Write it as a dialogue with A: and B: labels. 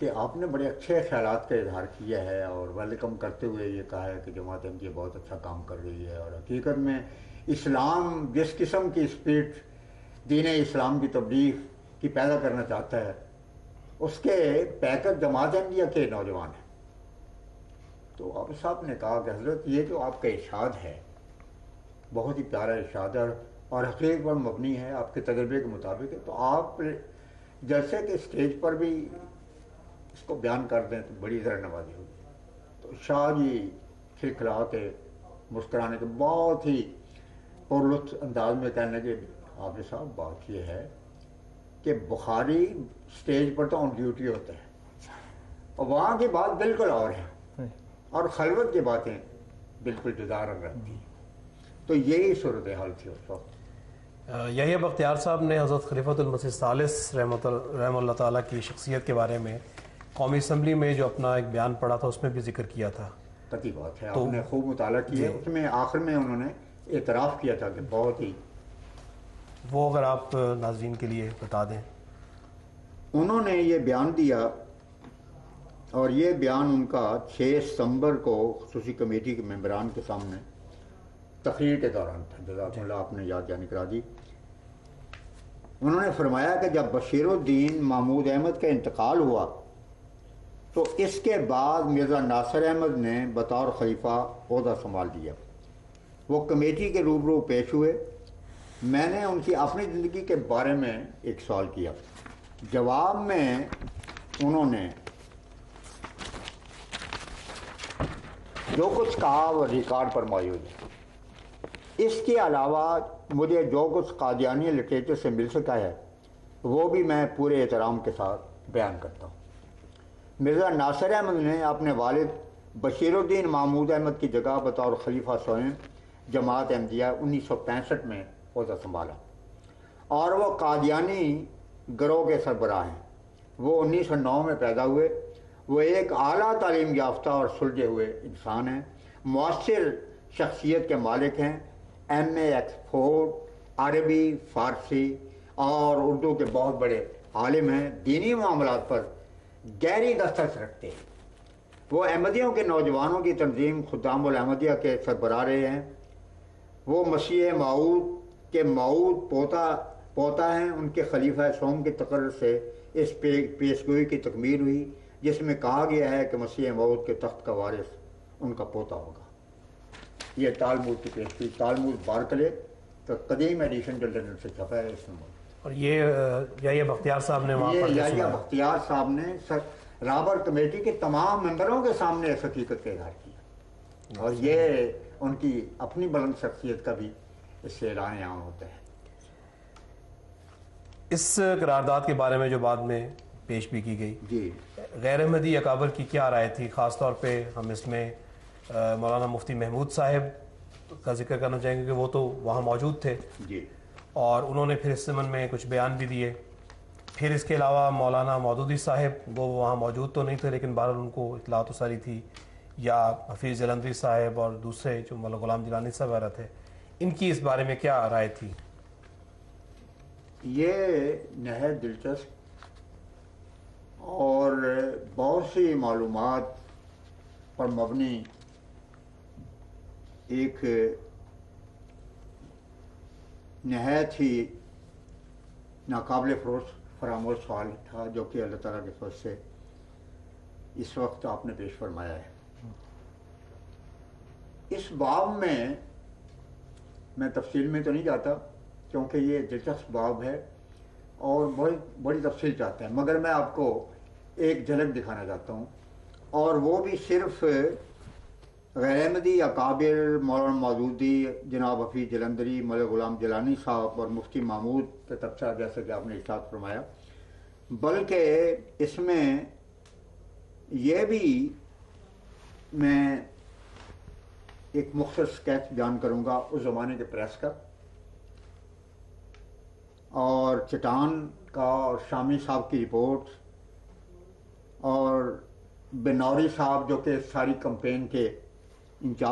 A: کہ آپ نے بڑے اچھے خیالات کا اظہار کیا ہے اور ویلکم کرتے ہوئے یہ کہا ہے کہ جماعت احمدیہ بہت اچھا کام کر رہی ہے، اور حقیقت میں اسلام جس قسم کی اسپرٹ دین اسلام کی تبلیغ کی پیدا کرنا چاہتا ہے اس کے پیکر جماعت احمدیہ کے نوجوان ہیں۔ تو آپ صاحب نے کہا کہ حضرت یہ جو آپ کا ارشاد ہے بہت ہی پیارا ارشاد ہے اور حقیقت پر مبنی ہے، آپ کے تجربے کے مطابق ہے، تو آپ جیسے کہ اسٹیج پر بھی اس کو بیان کر دیں تو بڑی ذرا نوازی ہوگی۔ تو شاہ جی کھلکھلا کے مسکرانے کے بہت ہی پرلطف انداز میں کہنے لگے حافظ صاحب بات یہ ہے کہ بخاری اسٹیج پر تو آن ڈیوٹی ہوتا ہے اور وہاں کی بات بالکل اور ہے اور خلوت کی باتیں بالکل جدا رنگ رہتی ہیں۔ تو یہی صورتحال تھی اس وقت۔
B: یحییٰ بختیار صاحب نے حضرت خلیفۃ المسیح الثالث رحمہ اللہ تعالیٰ کی شخصیت کے بارے میں قومی اسمبلی میں جو اپنا ایک بیان پڑھا تھا اس میں بھی ذکر کیا تھا۔
A: قطعی بات ہے، آپ نے خوب مطالعہ کیا ہے، اس میں آخر میں انہوں نے اعتراف کیا تھا کہ بہت ہی،
B: وہ اگر آپ ناظرین کے لیے بتا دیں۔
A: انہوں نے یہ بیان دیا اور یہ بیان ان کا 6 ستمبر کو خصوصی کمیٹی کے ممبران کے سامنے تقریر کے دوران تھا، جزاکم اللہ، آپ نے یاد دہانی کرا دی۔ انہوں نے فرمایا کہ جب بشیر الدین محمود احمد کا انتقال ہوا تو اس کے بعد مرزا ناصر احمد نے بطور خلیفہ عہدہ سنبھال لیا۔ وہ کمیٹی کے روبرو پیش ہوئے، میں نے ان کی اپنی زندگی کے بارے میں ایک سوال کیا، جواب میں انہوں نے جو کچھ کہا وہ ریکارڈ پر موجود ہے۔ اس کے علاوہ مجھے جو کچھ قادیانی لٹریچر سے مل سکا ہے وہ بھی میں پورے احترام کے ساتھ بیان کرتا ہوں۔ مرزا ناصر احمد نے اپنے والد بشیر الدین محمود احمد کی جگہ بطور خلیفہ سوئم جماعت احمدیہ 1965 میں عہدہ سنبھالا اور وہ قادیانی گروہ کے سربراہ ہیں۔ وہ 1909 میں پیدا ہوئے۔ وہ ایک اعلیٰ تعلیم یافتہ اور سلجھے ہوئے انسان ہیں، مؤثر شخصیت کے مالک ہیں، ایم اے ایکسفورڈ، عربی، فارسی اور اردو کے بہت بڑے عالم ہیں، دینی معاملات پر گہری دسترس رکھتے ہیں۔ وہ احمدیوں کے نوجوانوں کی تنظیم خدام الاحمدیہ کے سربراہ رہے ہیں۔ وہ مسیح موعود کے موعود پوتا ہیں۔ ان کے خلیفہ سوم کے تقرر سے اس پیشگوئی کی تکمیل ہوئی جس میں کہا گیا ہے کہ مسیح موعود کے تخت کا وارث ان کا پوتا ہوگا۔ یہ تالمود کی پیشگوئی، تالمود بارکلے کا قدیم ایڈیشن جو لندن سے چھپا ہے اس میں موجود۔
B: اور یہ یحییٰ بختیار صاحب نے وہاں پر
A: یحییٰ بختیار صاحب نے رابر کمیٹی کے تمام ممبروں کے سامنے اس حقیقت کا اظہار کیا اور یہ ان کی اپنی بلند شخصیت کا بھی اس سے اعلان عام ہوتا ہے۔
B: اس قرارداد کے بارے میں جو بعد میں پیش بھی کی گئی،
A: جی،
B: غیر احمدی اکابر کی کیا رائے تھی؟ خاص طور پہ ہم اس میں مولانا مفتی محمود صاحب کا ذکر کرنا چاہیں گے کہ وہ تو وہاں موجود تھے
A: جی،
B: اور انہوں نے پھر اس ضمن میں کچھ بیان بھی دیے۔ پھر اس کے علاوہ مولانا مودودی صاحب، وہ وہاں موجود تو نہیں تھے لیکن بہرحال ان کو اطلاع تو ساری تھی، یا حفیظ جلندری صاحب اور دوسرے جو مولانا غلام جیلانی صاحب وغیرہ تھے، ان کی اس بارے میں کیا رائے تھی؟
A: یہ نہایت دلچسپ اور بہت سی معلومات پر مبنی ایک نہایت ہی ناقابل فراموش سوال تھا جو کہ اللہ تعالیٰ کے فضل سے اس وقت آپ نے پیش فرمایا ہے۔ اس باب میں تفصیل میں تو نہیں جاتا کیونکہ یہ دلچسپ باب ہے اور بڑی تفصیل چاہتا ہے، مگر میں آپ کو ایک جھلک دکھانا چاہتا ہوں، اور وہ بھی صرف غیر احمدی اکابر مولانا مودودی، جناب حفیظ جلندری، مولانا غلام جیلانی صاحب اور مفتی محمود کا تبصرہ جیسا کہ آپ نے ارشاد فرمایا، بلکہ اس میں یہ بھی میں ایک مختصر اسکیچ بیان کروں گا اس زمانے کے پریس کا اور چٹان کا اور شامی صاحب کی رپورٹ اور بنوری صاحب جو کہ ساری کمپین کے انچارج